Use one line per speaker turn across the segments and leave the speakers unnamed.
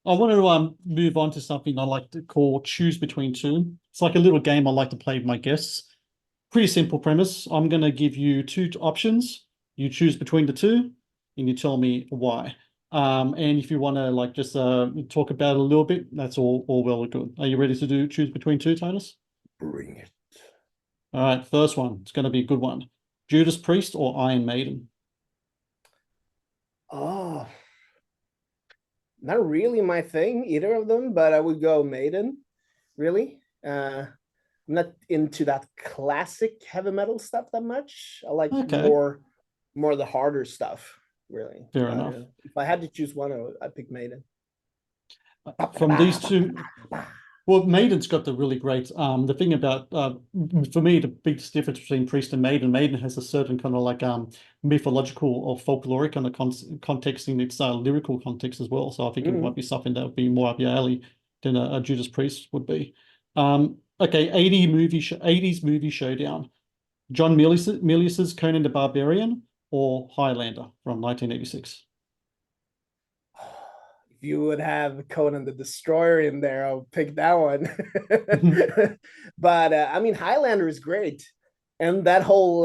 I want to move on to something I like to call choose between two. It's like a little game I like to play with my guests. Pretty simple premise. I'm going to give you two options. You choose between the two, and you tell me why. And if you want to like just talk about it a little bit, that's all well and good. Are you ready to do choose between two, Titus?
Bring it.
All right, first one. It's going to be a good one. Judas Priest or Iron Maiden?
Oh, not really my thing, either of them, but I would go Maiden, really. I'm not into that classic heavy metal stuff that much. I like
Okay,
more the harder stuff, really.
fair
But
enough.
if I had to choose one, I'd pick Maiden.
From these two, well, Maiden's got the really great the thing about for me the biggest difference between Priest and Maiden has a certain kind of like mythological or folkloric kind of context in its lyrical context as well. So I think it might
Mhm.
be something that would be more up your alley than a Judas Priest would be. Okay, 80s movie showdown. John Milius's Conan the Barbarian or Highlander from 1986.
If you would have Conan the Destroyer in there, I'll pick that one. But I mean, Highlander is great. And that whole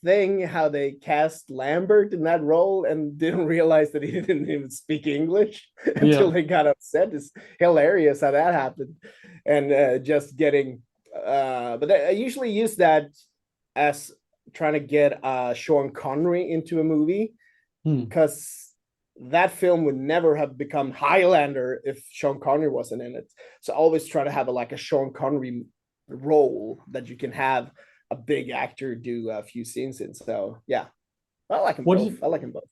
thing, how they cast Lambert in that role and didn't realize that he didn't even speak English until
Yeah.
they got upset, is hilarious how that happened. And just getting, but I usually use that as trying to get Sean Connery into a movie
Hmm.
because that film would never have become Highlander if Sean Connery wasn't in it. So I always try to have like a Sean Connery role that you can have a big actor do a few scenes in. So yeah, I like them
What
both.
is
I like them both.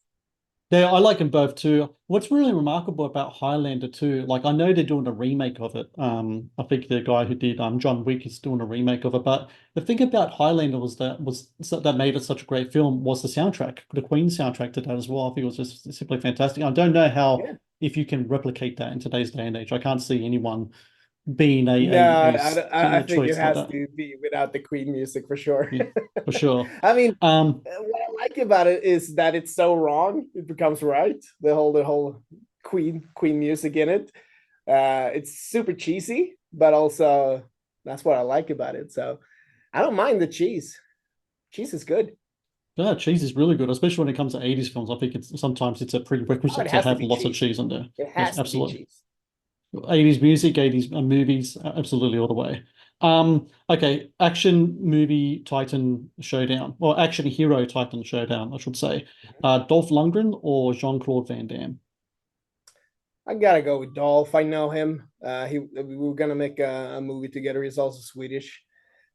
Yeah, I like them both too. What's really remarkable about Highlander too, like I know they're doing a remake of it. I think the guy who did John Wick is doing a remake of it. But the thing about Highlander that made it such a great film was the soundtrack. The Queen soundtrack to that as well. I think it was just simply fantastic. I don't know how
Yeah.
if you can replicate that in today's day and age. I can't see anyone being
No, I
a
think it
choice like
has
that.
to be without the Queen music for sure.
Yeah, for sure.
I mean,
Um,
what I like about it is that it's so wrong, it becomes right. The whole Queen music in it. It's super cheesy, but also that's what I like about it. So I don't mind the cheese. Cheese is good.
yeah, cheese is really good, especially when it comes to 80s films. I think it's a
Oh,
prerequisite
it
to
has to
have
be
lots of
cheese.
cheese in there.
It
Yes,
has to be
absolutely.
cheese.
80s music, 80s movies, absolutely all the way. Okay, action movie Titan showdown, or action hero Titan showdown, I should say. Dolph Lundgren or Jean-Claude Van Damme?
I gotta go with Dolph. I know him. We were gonna make a movie together. He's also Swedish.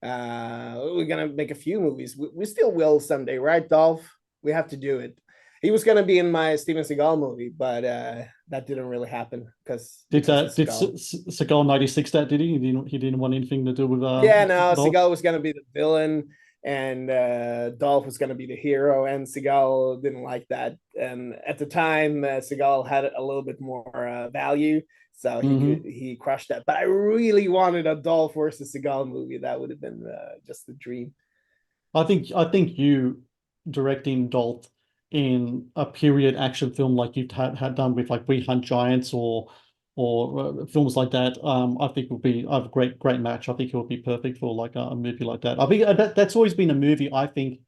We're gonna make a few movies. We still will someday, right, Dolph? We have to do it. He was gonna be in my Steven Seagal movie, but that didn't really happen because of
Did
Seagal.
Seagal 96 that, did he? He didn't want anything to do with
Yeah, no,
Dolph?
Seagal was gonna be the villain, and Dolph was gonna be the hero, and Seagal didn't like that. And at the time, Seagal had a little bit more value, so
Hmm.
he crushed that. But I really wanted a Dolph versus Seagal movie. That would have been just a dream.
I think you directing Dolph in a period action film like you've had done with like We Hunt Giants or films like that, I think would be a great match. I think it would be perfect for like a movie like that. I think that's always been a movie. I think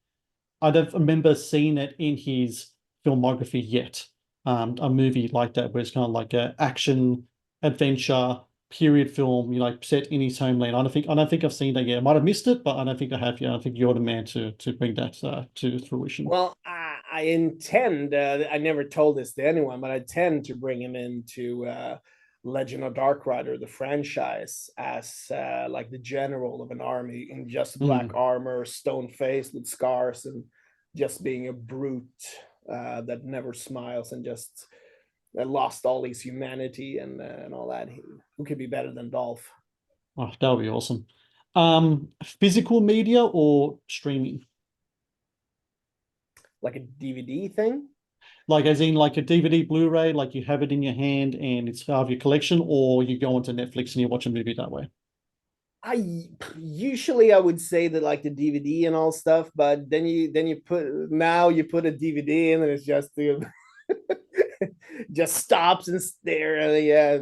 I don't remember seeing it in his filmography yet. A movie like that where it's kind of like a action adventure period film, like set in his homeland. I don't think I've seen that yet. I might have missed it, but I don't think I have yet. I think you're the man to bring that to fruition.
Well, I intend. I never told this to anyone, but I tend to bring him into Legend of Dark Rider, the franchise, as like the general of an army in just black
Mm.
armor, stone faced with scars, and just being a brute that never smiles and just lost all his humanity and all that. Who could be better than Dolph?
Oh, that would be awesome. Physical media or streaming?
Like a DVD thing?
Like as in like a DVD, Blu-ray, like you have it in your hand and it's part of your collection, or you go onto Netflix and you watch a movie that way.
I usually I would say that like the DVD and all stuff, but then you put a DVD in and it's just just stops and stare. Yeah,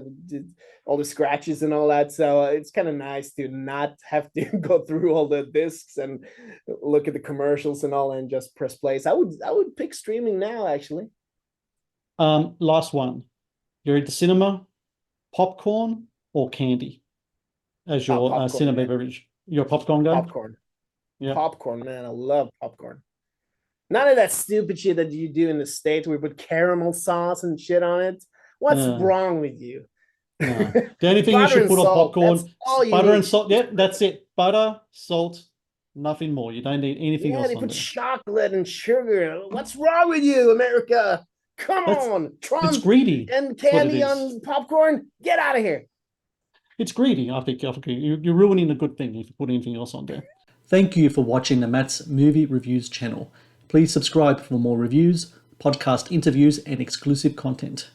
all the scratches and all that. So it's kind of nice to not have to go through all the discs and look at the commercials and all, and just press play. So I would pick streaming now, actually.
Last one. You're at the cinema, popcorn or candy as
Oh,
your
popcorn,
cinema
man.
beverage. You're a popcorn guy?
Popcorn.
Yeah.
Popcorn, man. I love popcorn. None of that stupid shit that you do in the States where you put caramel sauce and shit on it. What's
Uh,
wrong with you?
no. The only thing you
Butter
should
and
put on
salt. That's
popcorn,
all you
butter and
need.
salt. Yep, that's it. Butter, salt, nothing more. You don't need anything
Yeah,
else
they
on
put
there.
chocolate and sugar. What's wrong with you, America? Come
That's
on,
it's
Trump
greedy.
and
That's what it
candy
is.
on popcorn. Get out of here.
It's greedy. I think you're ruining a good thing if you put anything else on there. Thank you for watching the Matt's Movie Reviews channel. Please subscribe for more reviews, podcast interviews, and exclusive content.